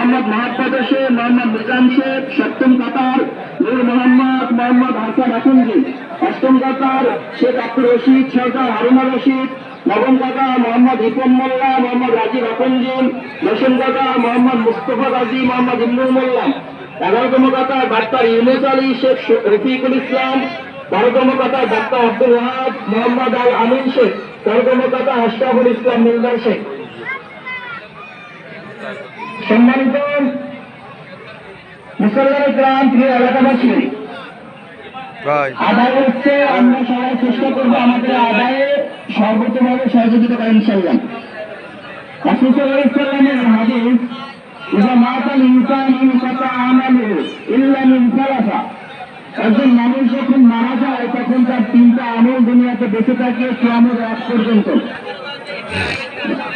মোহাম্মদ মাহাত্মা শেখ, মোহাম্মদ নিজাম শেখ। সপ্তম কাতার নূর মোহাম্মদ, মোহাম্মদ হাসান আকুঞ্জি। অষ্টম কাতার শেখ আব্দুর রশিদ সরকার, হারুনা রশিদ। নবম কাতার মোহাম্মদ হিপন মোল্লা, মোহাম্মদ রাজীব আকুঞ্জিন। দশম কাতার মোহাম্মদ মুস্তফা গাজী, মোহাম্মদ ইমরুল মোল্লা। 11তম কাতার ডাক্তার ইউনুস আলী শেখ রফিকুল ইসলাম। 12তম কাতার ডাক্তার আব্দুল ওয়াহাব, মোহাম্মদ আল আমিন শেখ। 13তম কাতার আশরাফুল ইসলাম মিলদার শেখ। সম্মানিত মুসলমান গ্রাম, প্রিয় এলাকাবাসী, আদায় হচ্ছে, আমরা সবাই চেষ্টা করবো আমাদের আদায়ে সর্বোচ্চভাবে সহযোগিতা করা ইনশাআল্লাহ। রাসূল সাল্লাল্লাহু আলাইহি ওয়াসাল্লামের হাদিস, ইযা মাতাল ইনসান ইনকাতা আমালুহু ইল্লা মিন সালাসা। একজন মানুষ যখন মারা যায় তখন তার 3টা আমল দুনিয়াতে বেঁচে থাকে কিয়ামতের আগ পর্যন্ত।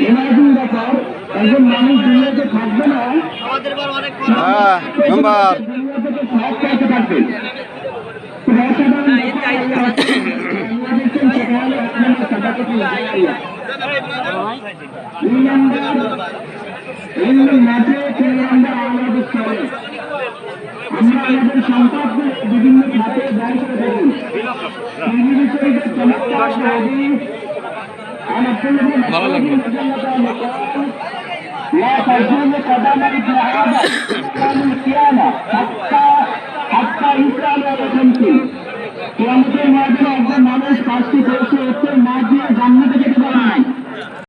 ইমাজিন ব্যাপার, একজন মানুষ দুনিয়াতে থাকবে না, দুনিয়া থেকে সব চাইতে থাকবে। আমরা আমাদের সম্পদকে বিভিন্ন খাতে ব্যয় করে থাকি। لا تزول قدم ابن آدم يوم القيامة حتى يسأل عن خمس। কিয়ামতের মাঠে একজন মানুষ 5টি